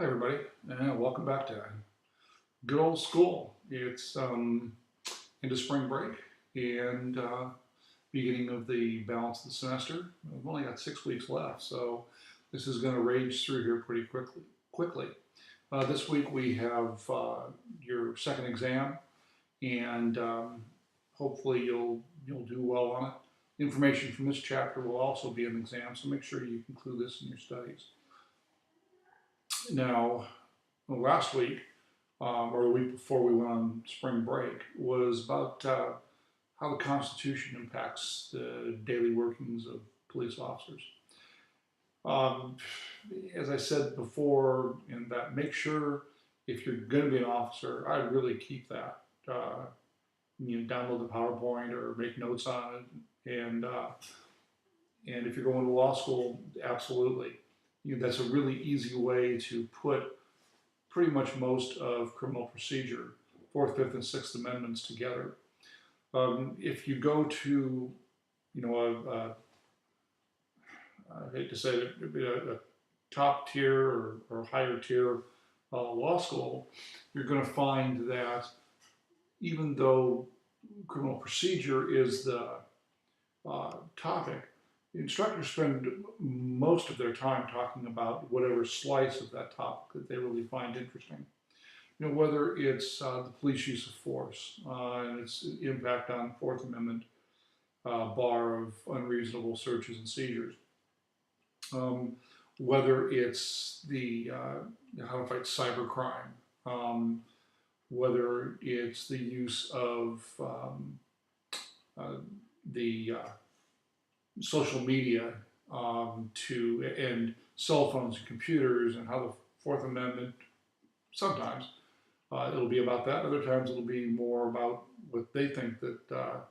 Hi everybody, and welcome back to good old school. It's into spring break and beginning of the balance of the semester. We've only got 6 weeks left, so this is going to rage through here pretty quickly. This week we have your second exam, and hopefully you'll do well on it. Information from this chapter will also be an exam, so make sure you include this in your studies. Now, last week, or the week before we went on spring break, was about how the Constitution impacts the daily workings of police officers. Um, as I said before, in that make sure if you're going to be an officer, I'd really keep that. Download the PowerPoint or make notes on it, and if you're going to law school, absolutely. That's a really easy way to put pretty much most of criminal procedure, Fourth, Fifth, and Sixth Amendments together. If you go to, I hate to say it, a top tier or higher tier law school, you're going to find that even though criminal procedure is the topic, the instructors spend most of their time talking about whatever slice of that topic that they really find interesting. Whether it's the police use of force and its impact on Fourth Amendment bar of unreasonable searches and seizures, whether it's the how to fight cybercrime, whether it's the use of the social media and cell phones and computers, and how the Fourth Amendment, sometimes it'll be about that, other times it'll be more about what they think that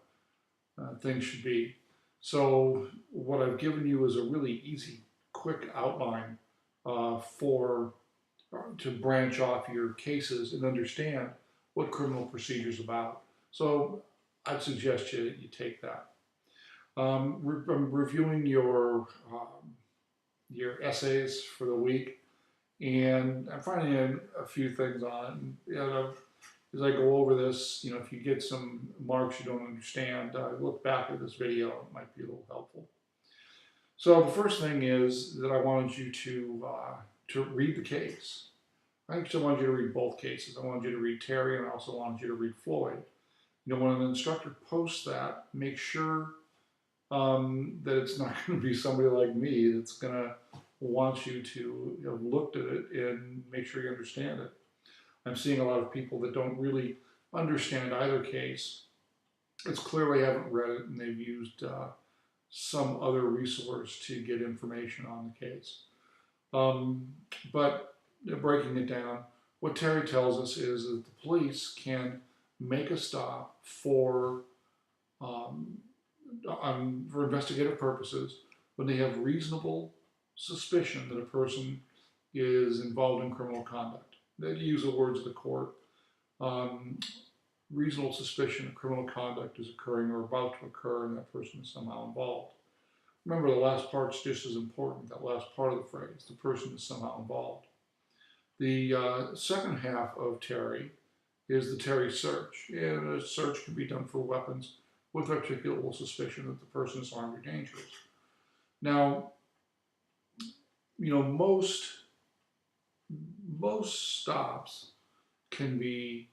things should be. So what I've given you is a really easy, quick outline to branch off your cases and understand what criminal procedure is about. So I'd suggest you take that. I'm reviewing your essays for the week, and I'm finding a few things on it. As I go over this, if you get some marks you don't understand, look back at this video. It might be a little helpful. So the first thing is that I wanted you to read the case. I actually wanted you to read both cases. I wanted you to read Terry, and I also wanted you to read Floyd. When an instructor posts that, make sure that it's not going to be somebody like me that's going to want you to have looked at it and make sure you understand it. I'm seeing a lot of people that don't really understand either case. It's clear they haven't read it and they've used some other resource to get information on the case. But breaking it down, what Terry tells us is that the police can make a stop for investigative purposes when they have reasonable suspicion that a person is involved in criminal conduct. They use the words of the court. Reasonable suspicion of criminal conduct is occurring or about to occur, and that person is somehow involved. Remember, the last part's just as important, that last part of the phrase, the person is somehow involved. The second half of Terry is the Terry search. And a search can be done for weapons with articulable suspicion that the person is armed or dangerous. Now, most stops can be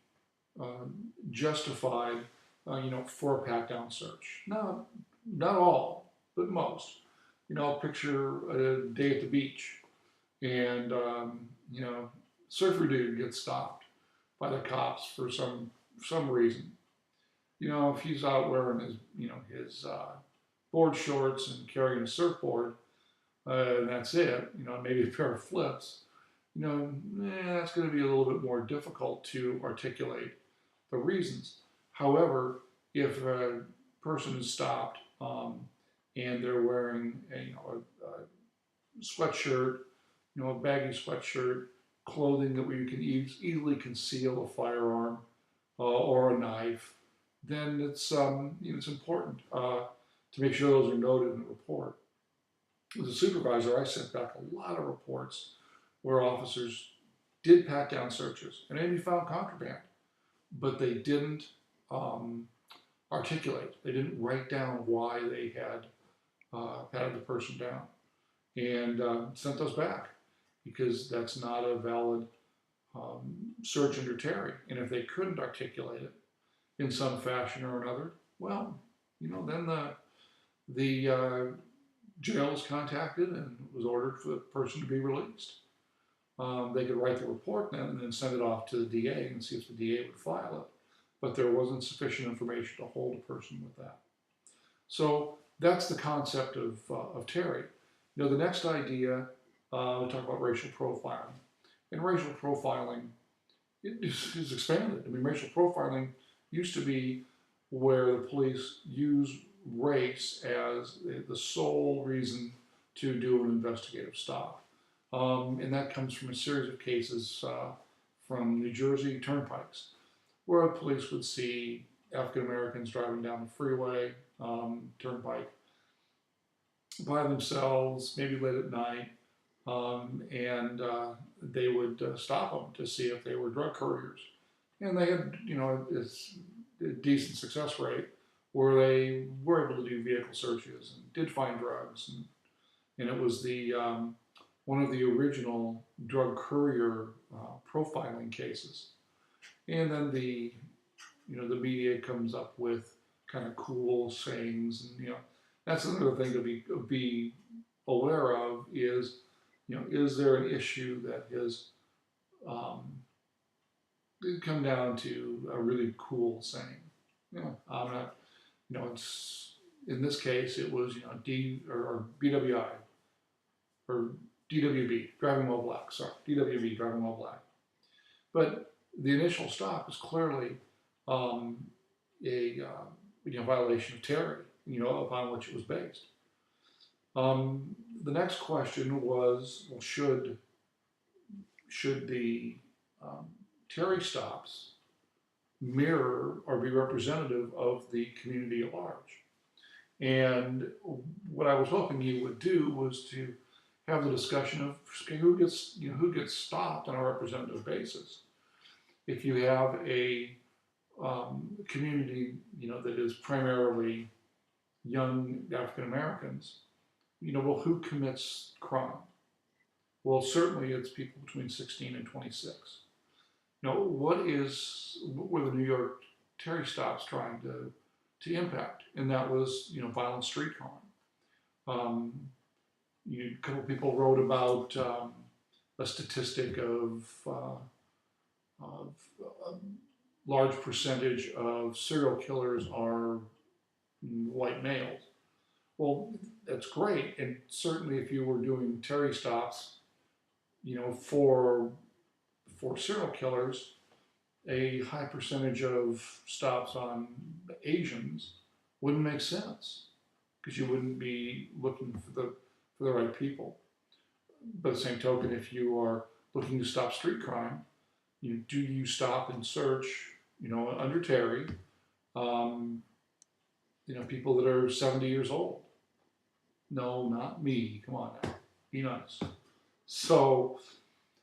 justified, for a pat-down search. Not all, but most. Picture a day at the beach, and surfer dude gets stopped by the cops for some reason. If he's out wearing his board shorts and carrying a surfboard, and that's it, maybe a pair of flips, that's going to be a little bit more difficult to articulate the reasons. However, if a person is stopped and they're wearing a sweatshirt, a baggy sweatshirt, clothing that you can easily conceal a firearm or a knife, then it's important to make sure those are noted in the report. As a supervisor, I sent back a lot of reports where officers did pat down searches and maybe found contraband, but they didn't um, articulate. They didn't write down why they had patted the person down and sent those back because that's not a valid search under Terry. And if they couldn't articulate it in some fashion or another, well, then the jail was contacted and was ordered for the person to be released. They could write the report then and then send it off to the DA and see if the DA would file it. But there wasn't sufficient information to hold a person with that. So that's the concept of Terry. The next idea, we talk about racial profiling. And racial profiling is expanded. I mean, racial profiling used to be where the police use race as the sole reason to do an investigative stop. And that comes from a series of cases from New Jersey turnpikes, where police would see African Americans driving down the freeway, turnpike, by themselves, maybe late at night, and they would stop them to see if they were drug couriers. And they had, a decent success rate where they were able to do vehicle searches and did find drugs. And it was the one of the original drug courier profiling cases. And then the media comes up with kind of cool sayings, and that's another thing to be aware of is there an issue that has come down to a really cool saying? I'm not, it's in this case it was D or BWI or DWB, driving while black. Sorry, DWB, driving while black. But the initial stop is clearly a violation of Terry, upon which it was based. The next question was, well, should the Terry stops mirror or be representative of the community at large? And what I was hoping you would do was to have the discussion of who gets stopped on a representative basis. If you have a community, that is primarily young African Americans, well, who commits crime? Well, certainly it's people between 16 and 26. What were the New York Terry stops trying to impact? And that was, violent street crime. A couple people wrote about a statistic of a large percentage of serial killers are white males. Well, that's great, and certainly if you were doing Terry stops, for serial killers, a high percentage of stops on Asians wouldn't make sense because you wouldn't be looking for the right people. By the same token, if you are looking to stop street crime, do you stop and search, under Terry, people that are 70 years old? No, not me. Come on now, be nice. So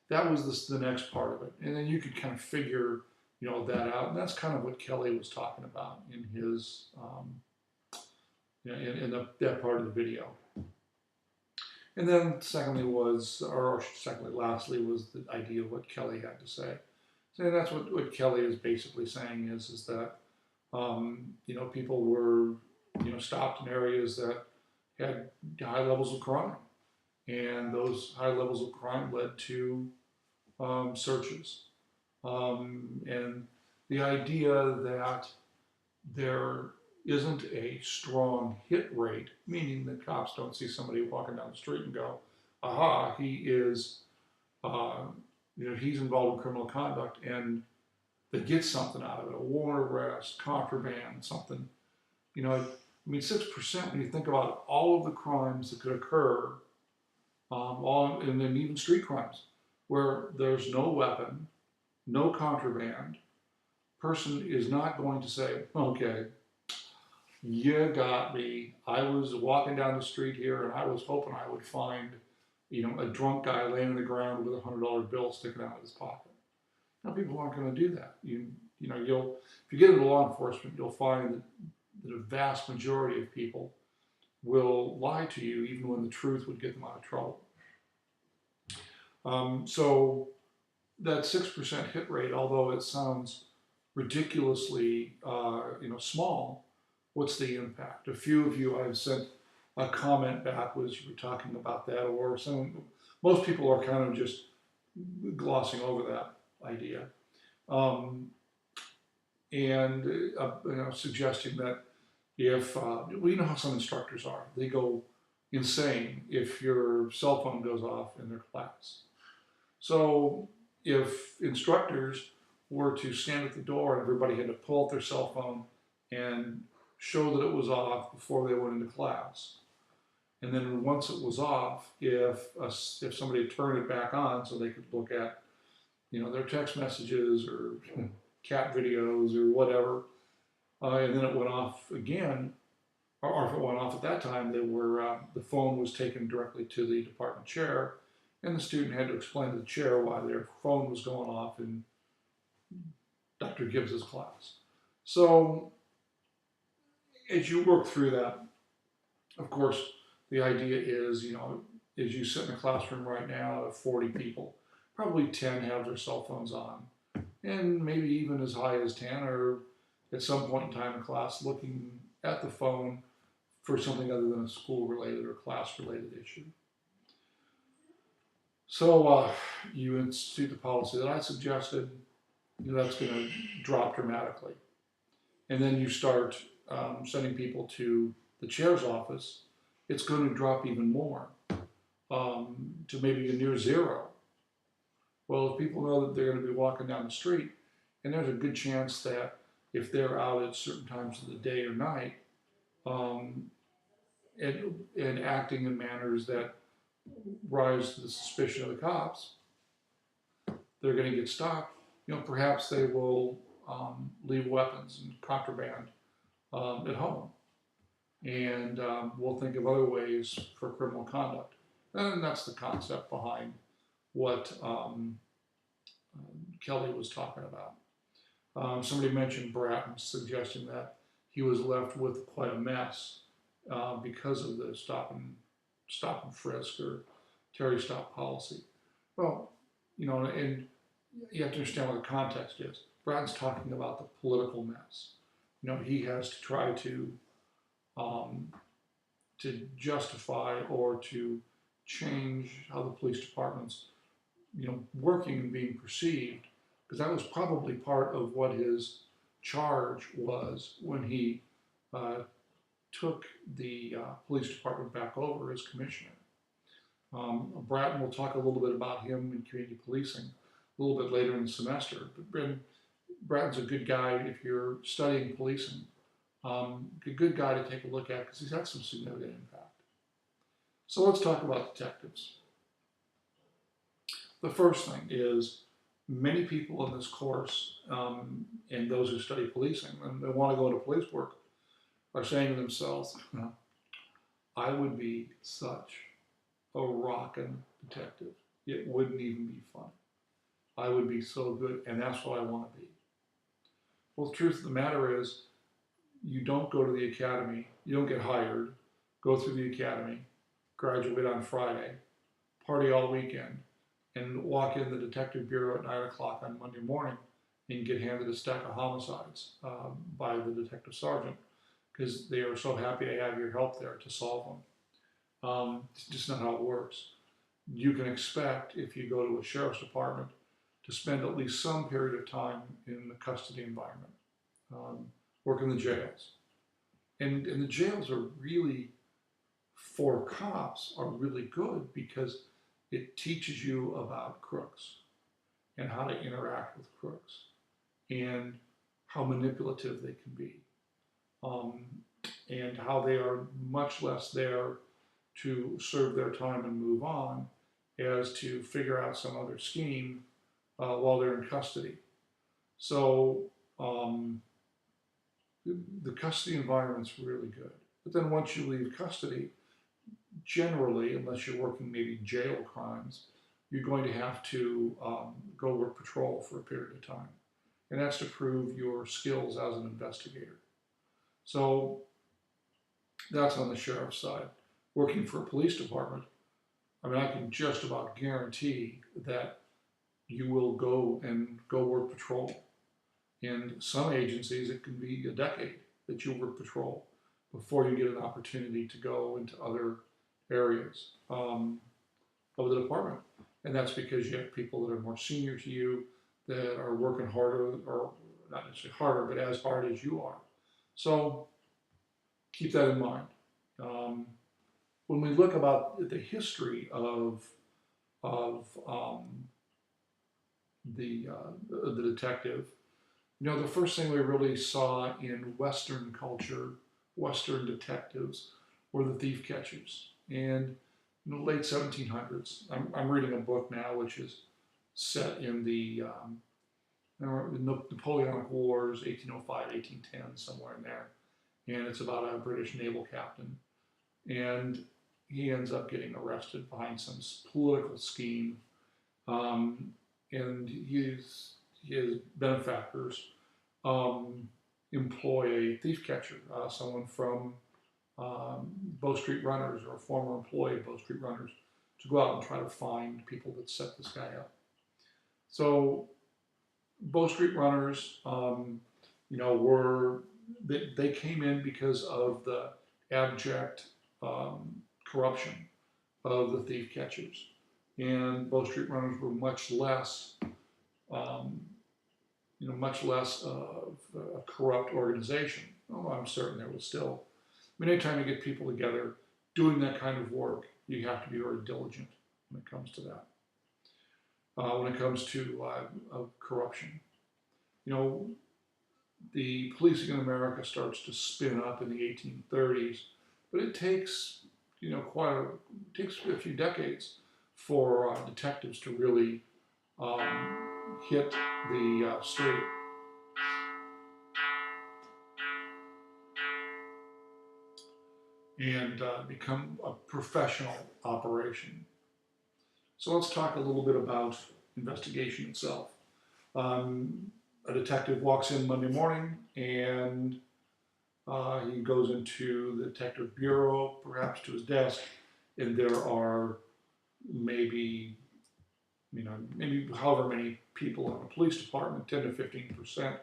that was the next part of it, and then you could kind of figure, that out, and that's kind of what Kelly was talking about in his, that part of the video. And then lastly was the idea of what Kelly had to say. So that's what Kelly is basically saying is that, people were, stopped in areas that had high levels of crime. And those high levels of crime led to searches. And the idea that there isn't a strong hit rate, meaning that cops don't see somebody walking down the street and go, aha, he is, he's involved in criminal conduct, and they get something out of it, a warrant arrest, contraband, something. 6%, when you think about all of the crimes that could occur, and then even street crimes, where there's no weapon, no contraband, person is not going to say, okay, you got me. I was walking down the street here and I was hoping I would find, a drunk guy laying on the ground with $100 bill sticking out of his pocket. Now, people aren't going to do that. If you get into law enforcement, you'll find that a vast majority of people will lie to you even when the truth would get them out of trouble. So that 6% hit rate, although it sounds ridiculously small, what's the impact? A few of you I've sent a comment back was you were talking about that, or most people are kind of just glossing over that idea, and suggesting that if you know how some instructors are, they go insane if your cell phone goes off in their class. So if instructors were to stand at the door and everybody had to pull out their cell phone and show that it was off before they went into class, and then once it was off, if somebody turned it back on so they could look at their text messages or cat videos or whatever, and then it went off again, or if it went off at that time, the phone was taken directly to the department chair, and the student had to explain to the chair why their phone was going off in Dr. Gibbs's class. So as you work through that, of course, the idea is, as you sit in a classroom right now of 40 people, probably 10 have their cell phones on, and maybe even as high as 10 are at some point in time in class looking at the phone for something other than a school-related or class-related issue. So you institute the policy that I suggested, that's going to drop dramatically. And then you start sending people to the chair's office, it's going to drop even more to maybe a near zero. Well, if people know that they're going to be walking down the street, and there's a good chance that if they're out at certain times of the day or night, and acting in manners that rise to the suspicion of the cops, they're going to get stopped. Perhaps they will leave weapons and contraband at home, and we'll think of other ways for criminal conduct. And that's the concept behind what Kelly was talking about. Somebody mentioned Bratton's suggestion that he was left with quite a mess because of the stop and frisk or Terry stop policy. Well, and you have to understand what the context is. Bratton's talking about the political mess. He has to try to justify or to change how the police department's working and being perceived, because that was probably part of what his charge was when he took the police department back over as commissioner. Bratton will talk a little bit about him in community policing a little bit later in the semester. But Bratton's a good guy if you're studying policing. A good guy to take a look at because he's had some significant impact. So let's talk about detectives. The first thing is many people in this course and those who study policing and they want to go into police work are saying to themselves, I would be such a rockin' detective. It wouldn't even be fun. I would be so good, and that's what I want to be. Well, the truth of the matter is, you don't go to the academy, you don't get hired, go through the academy, graduate on Friday, party all weekend, and walk in the detective bureau at 9 o'clock on Monday morning and get handed a stack of homicides by the detective sergeant because they are so happy to have your help there to solve them. It's just not how it works. You can expect, if you go to a sheriff's department, to spend at least some period of time in the custody environment, work in the jails. And the jails are really, for cops, are really good because it teaches you about crooks and how to interact with crooks and how manipulative they can be, and how they are much less there to serve their time and move on as to figure out some other scheme while they're in custody. So the custody environment's really good. But then once you leave custody, generally, unless you're working maybe jail crimes, you're going to have to go work patrol for a period of time. And that's to prove your skills as an investigator. So that's on the sheriff's side. Working for a police department, I mean, I can just about guarantee that you will go work patrol. In some agencies, it can be a decade that you work patrol before you get an opportunity to go into other areas of the department. And that's because you have people that are more senior to you that are working harder, or not necessarily harder, but as hard as you are. So keep that in mind. When we look about the history of the detective, you know, the first thing we really saw in Western culture, Western detectives, were the thief catchers. And in the late 1700s, I'm reading a book now which is set in the Napoleonic Wars, 1805, 1810, somewhere in there. And it's about a British naval captain. And he ends up getting arrested behind some political scheme. And his benefactors employ a thief catcher, someone from Bow Street Runners, or a former employee of Bow Street Runners, to go out and try to find people that set this guy up. So Bow Street Runners, you know, they came in because of the abject corruption of the thief catchers. And Bow Street Runners were much less, much less of a corrupt organization. Oh, I'm certain there was still. I mean, anytime you get people together doing that kind of work, you have to be very diligent when it comes to that. When it comes to corruption, you know, the policing in America starts to spin up in the 1830s, but it takes, you know, it takes a few decades for detectives to really hit the street. And become a professional operation. So let's talk a little bit about investigation itself. A detective walks in Monday morning, and he goes into the detective bureau, perhaps to his desk, and there are maybe however many people in the police department, 10 to 15%,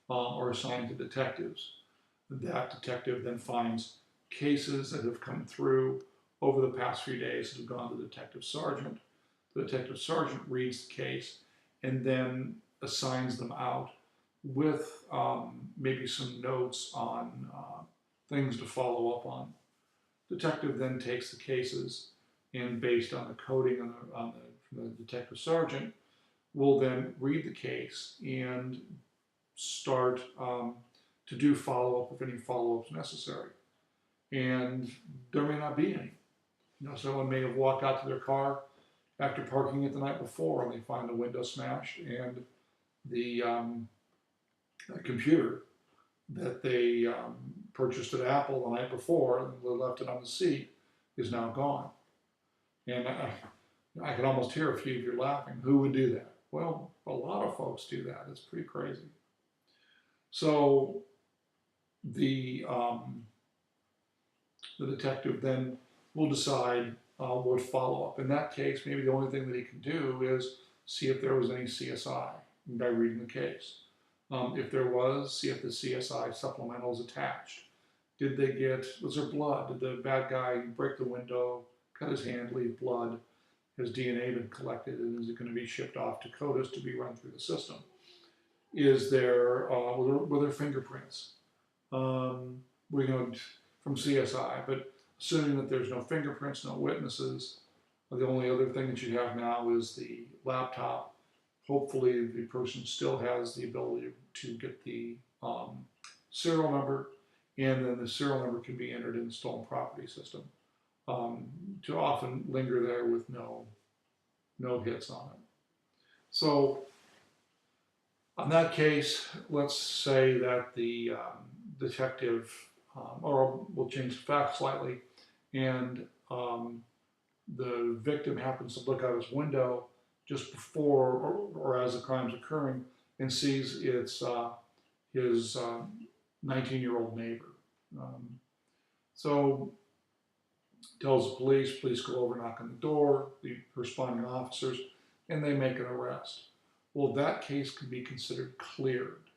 are assigned to detectives. That detective then finds cases that have come through over the past few days that have gone to the detective sergeant. The detective sergeant reads the case and then assigns them out with maybe some notes on things to follow up on. Detective then takes the cases, and based on the coding from the detective sergeant, will then read the case and start to do follow-up if any follow-up is necessary. And there may not be any. You know, someone may have walked out to their car after parking it the night before, and they find the window smashed, and the computer that they purchased at Apple the night before and left it on the seat is now gone. And I can almost hear a few of you laughing. Who would do that? Well, a lot of folks do that. It's pretty crazy. So the detective then will decide what follow-up. In that case, maybe the only thing that he can do is see if there was any CSI by reading the case. If there was, see if the CSI supplemental is attached. Was there blood? Did the bad guy break the window, cut his hand, leave blood? Has DNA been collected, and is it going to be shipped off to CODIS to be run through the system? Were there fingerprints? From CSI, but assuming that there's no fingerprints, no witnesses, the only other thing that you have now is the laptop. Hopefully the person still has the ability to get the serial number, and then the serial number can be entered in the stolen property system. To often linger there with no hits on it. So on that case, let's say that the detective, or we'll change the facts slightly, and the victim happens to look out his window just before or as the crime's occurring and sees it's his 19-year-old neighbor. So tells the police go over, knock on the door, the responding officers, and they make an arrest. Well, that case can be considered cleared.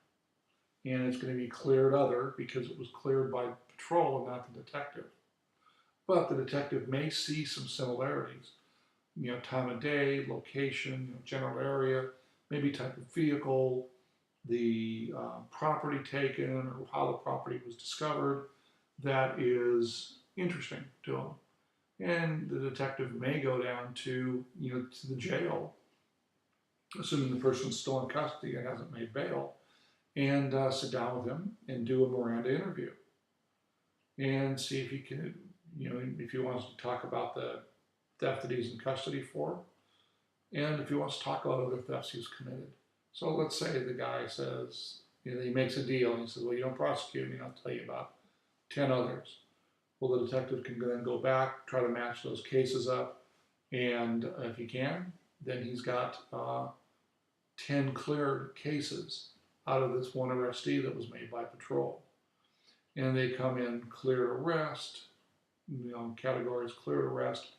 And it's going to be cleared other because it was cleared by patrol and not the detective. But the detective may see some similarities. Time of day, location, general area, maybe type of vehicle, the property taken, or how the property was discovered, that is interesting to him. And the detective may go down to the jail, assuming the person's still in custody and hasn't made bail, and sit down with him and do a Miranda interview and see if he can, if he wants to talk about the theft that he's in custody for, and if he wants to talk about other thefts he's committed. So let's say the guy says, he makes a deal and he says, well, you don't prosecute me, I'll tell you about 10 others. Well, the detective can then go back, try to match those cases up, and if he can, then he's got 10 cleared cases out of this one arrestee that was made by patrol. And they come in cleared arrest, categories cleared arrest,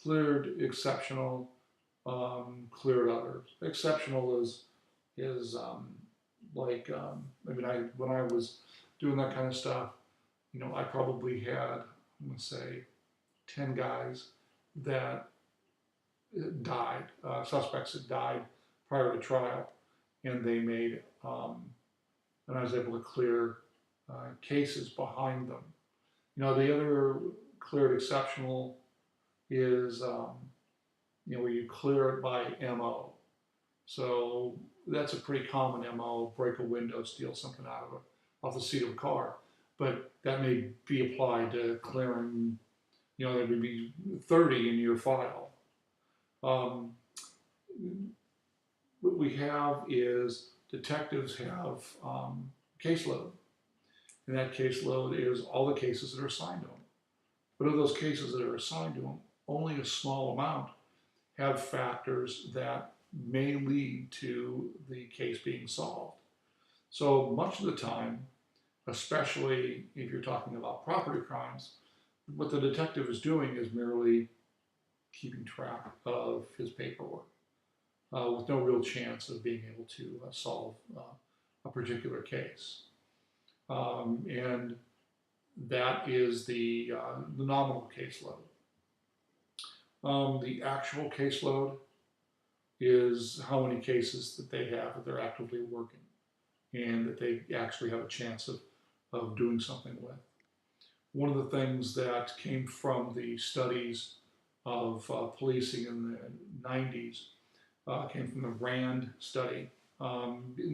cleared exceptional, cleared others. Exceptional is when I was doing that kind of stuff, I probably had, I'm going to say, 10 guys that died, suspects that died prior to trial, and they made, and I was able to clear cases behind them. The other cleared exceptional is, where you clear it by MO. So that's a pretty common MO, break a window, steal something off the seat of a car. But that may be applied to clearing, there would be 30 in your file. What we have is detectives have caseload. And that caseload is all the cases that are assigned to them. But of those cases that are assigned to them, only a small amount have factors that may lead to the case being solved. So much of the time, especially if you're talking about property crimes, what the detective is doing is merely keeping track of his paperwork with no real chance of being able to solve a particular case. And that is the nominal caseload. The actual caseload is how many cases that they have that they're actively working and that they actually have a chance of doing something with. One of the things that came from the studies of policing in the 90s came from the RAND study.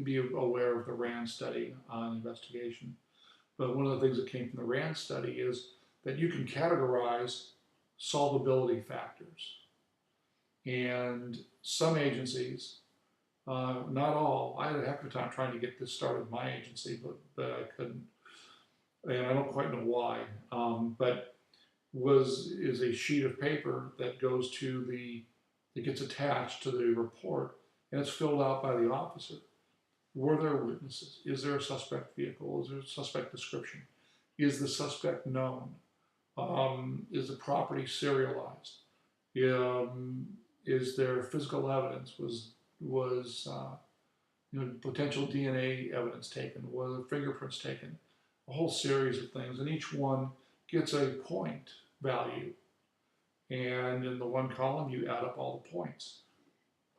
Be aware of the RAND study on investigation. But one of the things that came from the RAND study is that you can categorize solvability factors. And some agencies, not all, I had a heck of a time trying to get this started in my agency, but I couldn't. And I don't quite know why, but is a sheet of paper that goes to that gets attached to the report, and it's filled out by the officer. Were there witnesses? Is there a suspect vehicle? Is there a suspect description? Is the suspect known? Is the property serialized? Is there physical evidence? Was potential DNA evidence taken? Were there fingerprints taken? A whole series of things, and each one gets a point value. And in the one column, you add up all the points.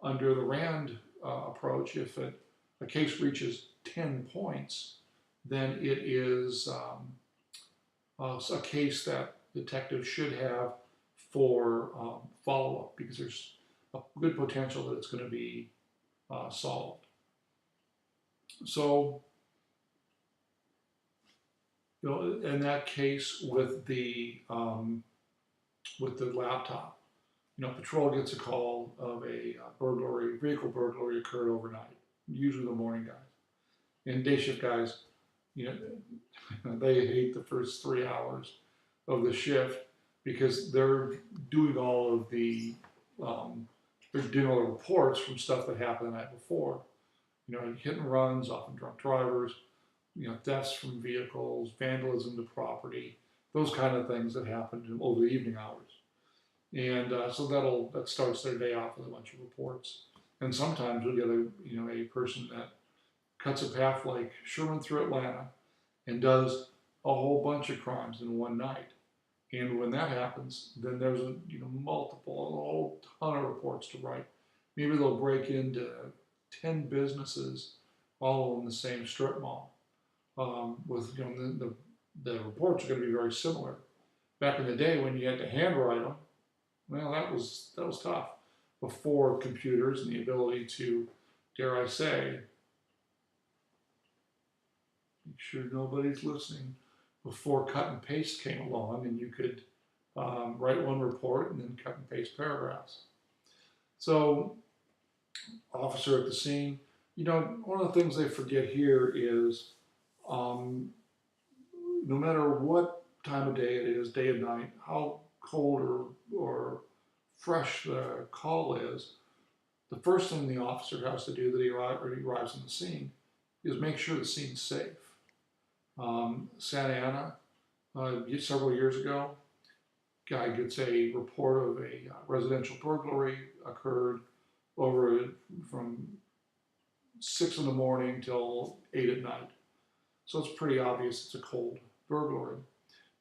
Under the RAND approach, if a case reaches 10 points, then it is a case that detectives should have for follow-up, because there's a good potential that it's going to be solved. So, in that case with the laptop, patrol gets a call of a vehicle burglary occurred overnight, usually the morning guys. And day shift guys, they hate the first 3 hours of the shift because they're doing all of the, they're doing all the reports from stuff that happened the night before. You know, hit and runs, often drunk drivers, you know, thefts from vehicles, vandalism to property, those kind of things that happened over the evening hours. And so that starts their day off with a bunch of reports. And sometimes we get a person that cuts a path like Sherman through Atlanta and does a whole bunch of crimes in one night. And when that happens, then there's a whole ton of reports to write. Maybe they'll break into 10 businesses all in the same strip mall. With the reports are going to be very similar. Back in the day when you had to handwrite them, well, that was tough. Before computers and the ability to, dare I say, make sure nobody's listening, before cut and paste came along and you could write one report and then cut and paste paragraphs. So, officer at the scene, one of the things they forget here is no matter what time of day it is, day and night, how cold or fresh the call is, the first thing the officer has to do that he arrives on the scene is make sure the scene's safe. Santa Ana, several years ago, guy gets a report of a residential burglary occurred from 6 in the morning till 8 at night. So it's pretty obvious it's a cold burglary.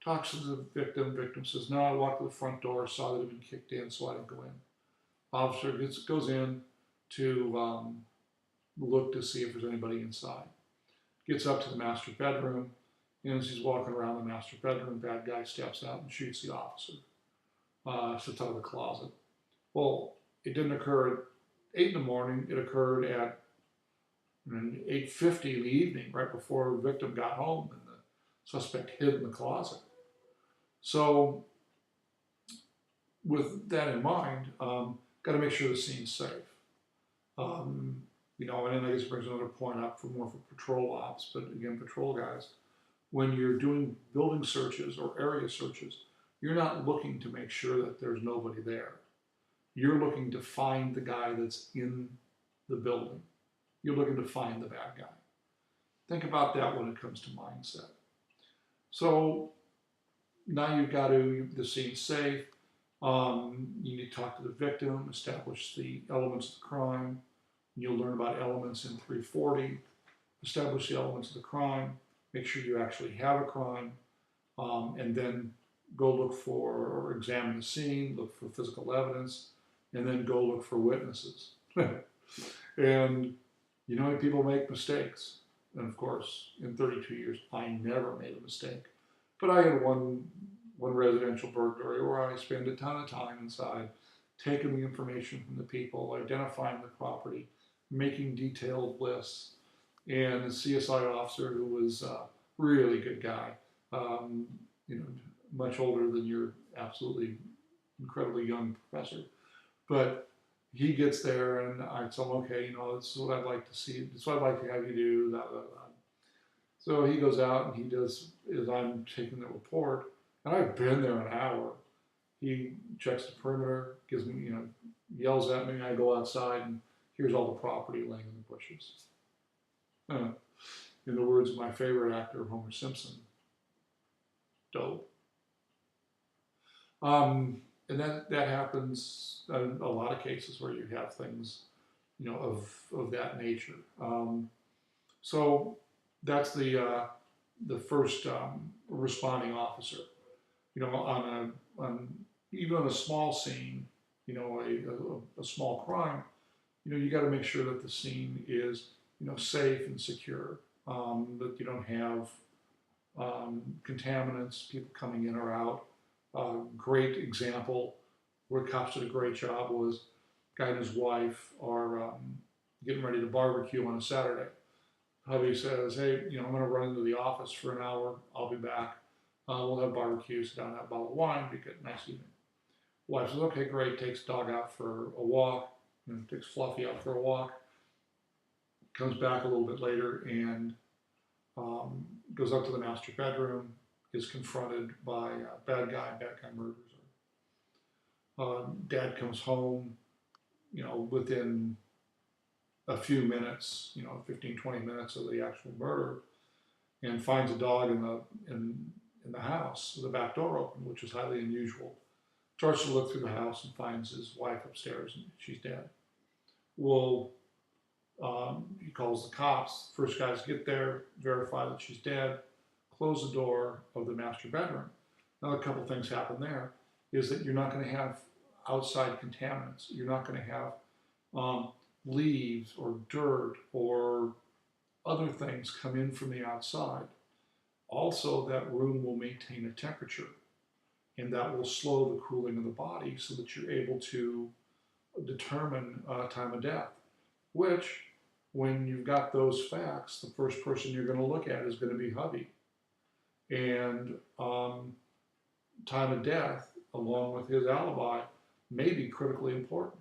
Talks to the victim. Victim says, "No, I walked to the front door, saw that it had been kicked in, so I didn't go in." Officer goes in to look to see if there's anybody inside. Gets up to the master bedroom, and as he's walking around the master bedroom, bad guy steps out and shoots the officer. Sits out of the closet. Well, it didn't occur at 8 in the morning. It occurred at 8:50 in the evening, right before the victim got home, and the suspect hid in the closet. So, with that in mind, got to make sure the scene's safe. And then I guess it brings another point up for patrol ops, but again, patrol guys, when you're doing building searches or area searches, you're not looking to make sure that there's nobody there. You're looking to find the guy that's in the building. You're looking to find the bad guy. Think about that when it comes to mindset. So now you've got the scene safe. You need to talk to the victim, establish the elements of the crime. You'll learn about elements in 340. Establish the elements of the crime. Make sure you actually have a crime. And then go look for or examine the scene, look for physical evidence, and then go look for witnesses. And people make mistakes. And of course, in 32 years, I never made a mistake. But I had one residential burglary where I spent a ton of time inside, taking the information from the people, identifying the property, making detailed lists. And the CSI officer, who was a really good guy, much older than your absolutely incredibly young professor, but he gets there and I tell him, okay, this is what I'd like to see. This is what I'd like to have you do. Blah, blah, blah. So he goes out and he does, as I'm taking the report, and I've been there an hour. He checks the perimeter, gives me, yells at me. I go outside and here's all the property laying in the bushes. In the words of my favorite actor, Homer Simpson, dope. And that happens in a lot of cases where you have things, of that nature. So that's the first responding officer. Even on a small scene, a small crime, you got to make sure that the scene is, safe and secure. That you don't have contaminants, people coming in or out. Great example where cops did a great job was a guy and his wife are getting ready to barbecue on a Saturday. Hubby says, "Hey, I'm going to run into the office for an hour. I'll be back. We'll have barbecue, sit down, have a bottle of wine, be good, nice evening." Wife says, "Okay, great." Takes dog out for a walk, takes Fluffy out for a walk. Comes back a little bit later and goes up to the master bedroom, is confronted by a bad guy murders her. Dad comes home, within a few minutes, 15, 20 minutes of the actual murder, and finds a dog in the house with the back door open, which is highly unusual. Starts to look through the house and finds his wife upstairs and she's dead. Well, he calls the cops. First guys get there, verify that she's dead, close the door of the master bedroom. Now, a couple things happen there is that you're not going to have outside contaminants. You're not going to have leaves or dirt or other things come in from the outside. Also, that room will maintain a temperature, and that will slow the cooling of the body so that you're able to determine time of death, which, when you've got those facts, the first person you're going to look at is going to be hubby. And time of death, along with his alibi, may be critically important.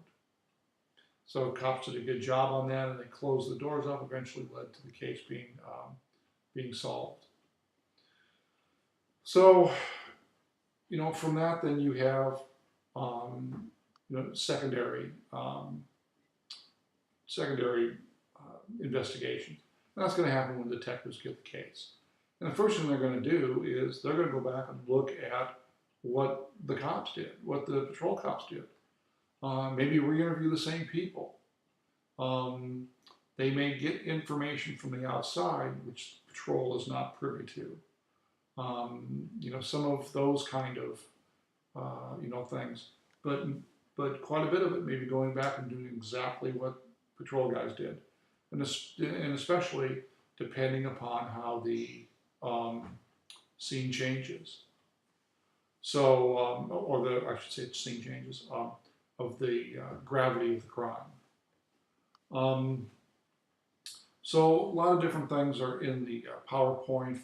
So cops did a good job on that, and they closed the doors up, eventually led to the case being solved. So, from that, then you have secondary investigations. And that's going to happen when detectives get the case. And the first thing they're going to do is they're going to go back and look at what the cops did, what the patrol cops did. Maybe re-interview the same people. They may get information from the outside, which patrol is not privy to. Some of those kind of, things. But quite a bit of it may be going back and doing exactly what patrol guys did. And especially depending upon how the scene changes. So, I should say scene changes, of the gravity of the crime. So a lot of different things are in the PowerPoint,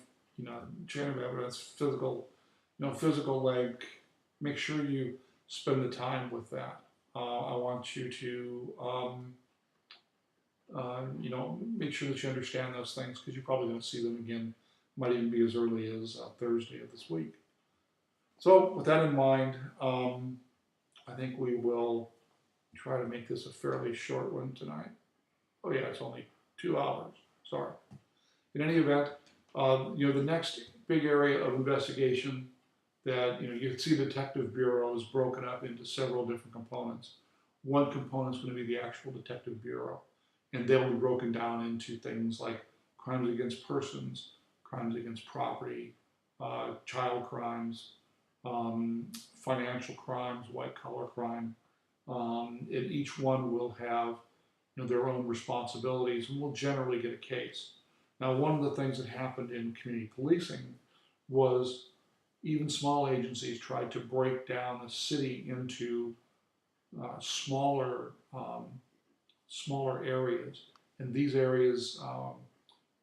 chain of evidence, physical leg. Make sure you spend the time with that. I want you to, make sure that you understand those things, because you're probably going to see them again. Might even be as early as Thursday of this week. So with that in mind, I think we will try to make this a fairly short one tonight. Oh yeah, it's only 2 hours. Sorry. In any event, the next big area of investigation that you can see the Detective Bureau is broken up into several different components. One component is going to be the actual Detective Bureau, and they'll be broken down into things like crimes against persons, crimes against property, child crimes, financial crimes, white-collar crime. And each one will have their own responsibilities, and will generally get a case. Now, one of the things that happened in community policing was even small agencies tried to break down the city into smaller areas, and these areas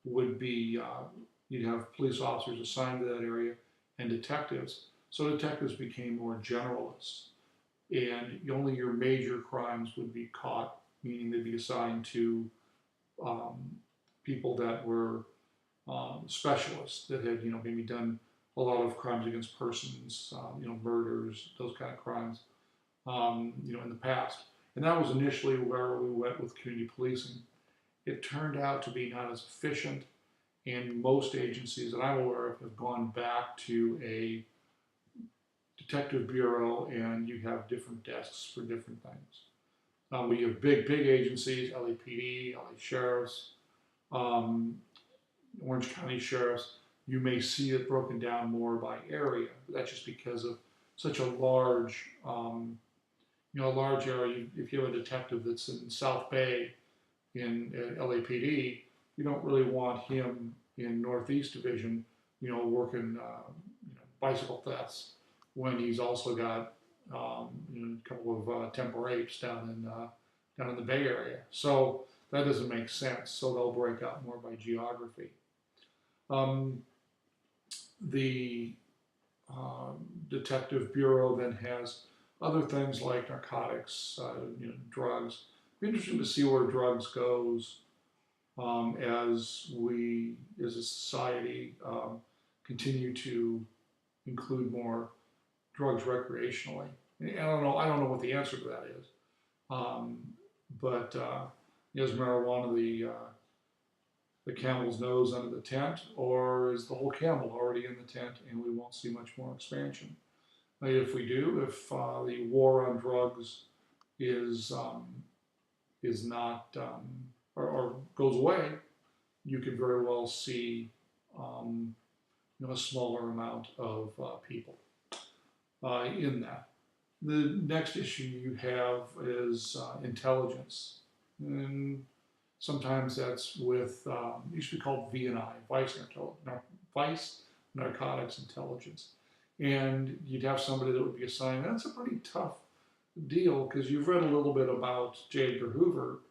would be you'd have police officers assigned to that area and detectives. So detectives became more generalists, and only your major crimes would be caught, meaning they'd be assigned to people that were specialists that had maybe done a lot of crimes against persons, murders, those kind of crimes, in the past. And that was initially where we went with community policing. It turned out to be not as efficient, and most agencies that I'm aware of have gone back to a detective bureau, and you have different desks for different things. We have big agencies, LAPD, LA Sheriffs, Orange County Sheriffs. You may see it broken down more by area, but that's just because of such a large, large area. If you have a detective that's in South Bay in LAPD, you don't really want him in Northeast Division, working bicycle thefts, when he's also got a couple of temper apes down in the Bay Area. So that doesn't make sense. So they'll break out more by geography. The Detective Bureau then has other things like narcotics, drugs. It'd be interesting to see where drugs goes as we, as a society, continue to include more drugs recreationally. I don't know what the answer to that is. Um, but is marijuana the camel's nose under the tent, or is the whole camel already in the tent and we won't see much more expansion? If we do, if the war on drugs is not or goes away, you could very well see a smaller amount of people in that. The next issue you have is intelligence, and sometimes that's with used to be called V&I, vice narcotics intelligence, and you'd have somebody that would be assigned. That's a pretty tough deal because you've read a little bit about J. Edgar Hoover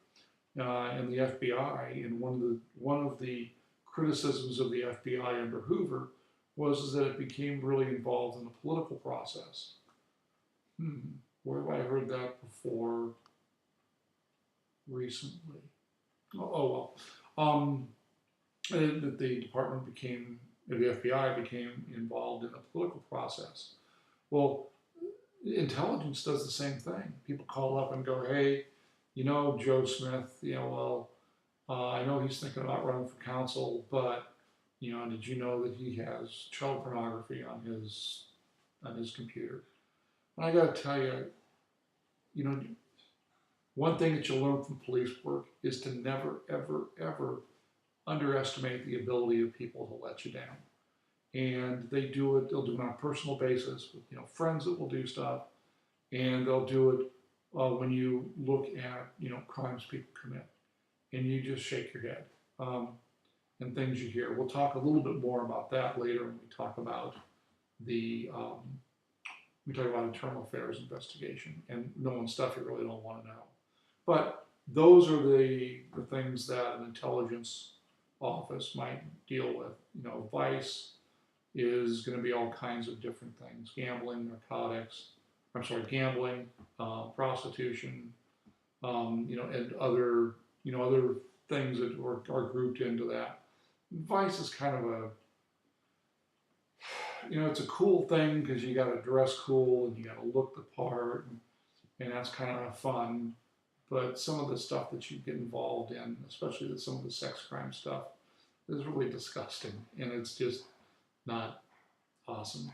and the FBI, and one of the criticisms of the FBI under Hoover was that it became really involved in the political process. Where have I heard that before recently? Oh well. That the FBI became involved in the political process. Well, intelligence does the same thing. People call up and go, hey, Joe Smith, I know he's thinking about running for council, but, did you know that he has child pornography on his computer? And I got to tell you, one thing that you'll learn from police work is to never, ever, ever underestimate the ability of people to let you down. And they'll do it on a personal basis with, friends that will do stuff. And they'll do it when you look at, crimes people commit. And you just shake your head and things you hear. We'll talk a little bit more about that later when we talk about internal affairs investigation and knowing stuff you really don't want to know. But those are the things that an intelligence office might deal with. Vice is going to be all kinds of different things: gambling, prostitution, and other things that are grouped into that. Vice is kind of it's a cool thing because you got to dress cool and you got to look the part, and that's kind of fun. But some of the stuff that you get involved in, especially some of the sex crime stuff, is really disgusting, and it's just not awesome.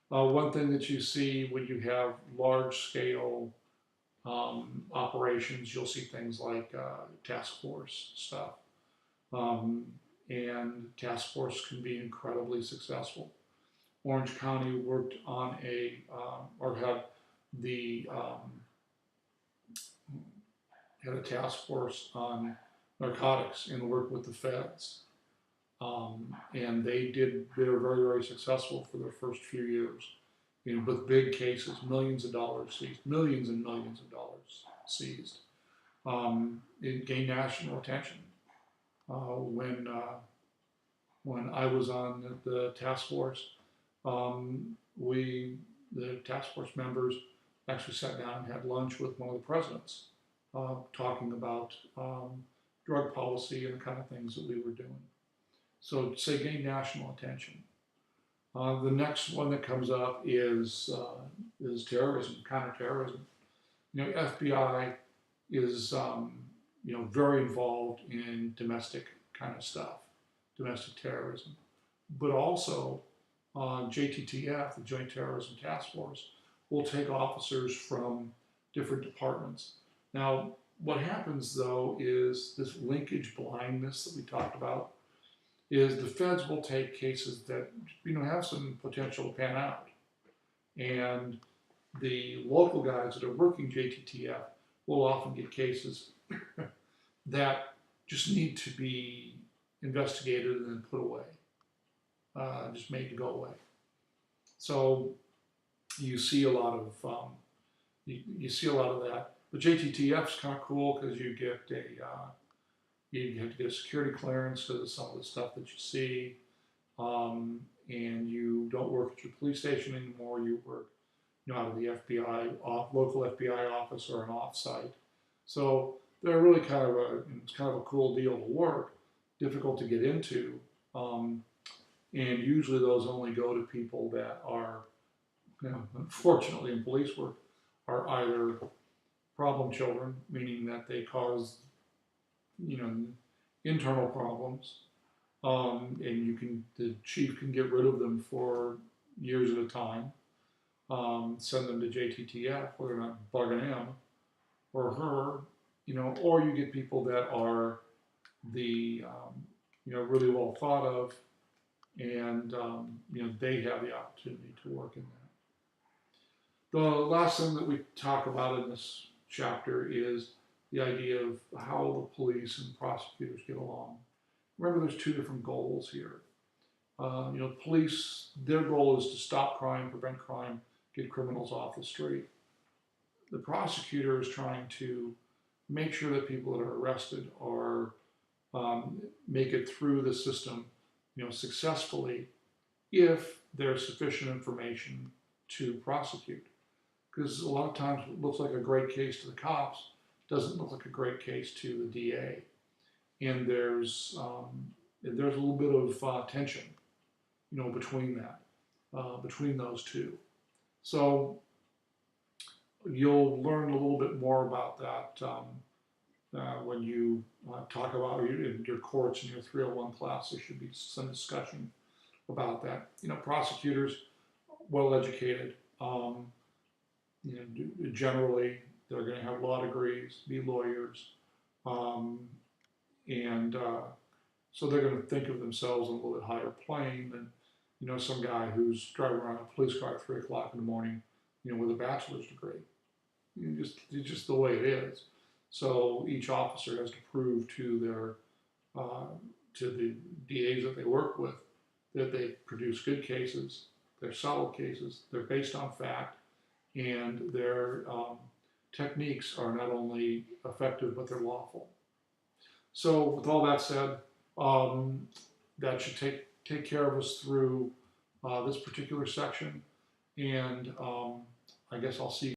One thing that you see when you have large-scale operations, you'll see things like task force stuff, and task force can be incredibly successful. Orange County worked on had a task force on narcotics and worked with the feds. And they were very, very successful for their first few years, with big cases, millions and millions of dollars seized. It gained national attention. When I was on the task force, the task force members actually sat down and had lunch with one of the presidents, talking about drug policy and the kind of things that we were doing. So say gain national attention. The next one that comes up is terrorism, counterterrorism. FBI is very involved in domestic kind of stuff, domestic terrorism, but also JTTF, the Joint Terrorism Task Force, will take officers from different departments. Now, what happens though is this linkage blindness that we talked about is the feds will take cases that have some potential to pan out, and the local guys that are working JTTF will often get cases that just need to be investigated and then put away, just made to go away. So you see a lot of that. But JTTF is kind of cool because you have to get a security clearance because of some of the stuff that you see, and you don't work at your police station anymore. You work, out of the FBI, local FBI office or an off-site. So they're really kind of a cool deal to work, difficult to get into, and usually those only go to people that are unfortunately in police work, are either problem children, meaning that they cause, internal problems, and the chief can get rid of them for years at a time, send them to JTTF where they're not bugging him or her, or you get people that are the, really well thought of, and, they have the opportunity to work in that. The last thing that we talk about in this chapter is the idea of how the police and prosecutors get along. Remember, there's two different goals here. Police, their goal is to stop crime, prevent crime, get criminals off the street. The prosecutor is trying to make sure that people that are arrested are make it through the system, successfully, if there's sufficient information to prosecute. Because a lot of times it looks like a great case to the cops, doesn't look like a great case to the DA, and there's a little bit of tension, between that, between those two. So you'll learn a little bit more about that when you talk about in your courts in your 301 class. There should be some discussion about that. Prosecutors, well educated, generally they're going to have law degrees, be lawyers, and so they're going to think of themselves on a little bit higher plane than some guy who's driving around a police car at 3 o'clock in the morning, with a bachelor's degree. It's just the way it is. So each officer has to prove to the DAs that they work with that they produce good cases, they're solid cases, they're based on fact, and their techniques are not only effective but they're lawful. So with all that said, that should take care of us through this particular section, and I guess I'll see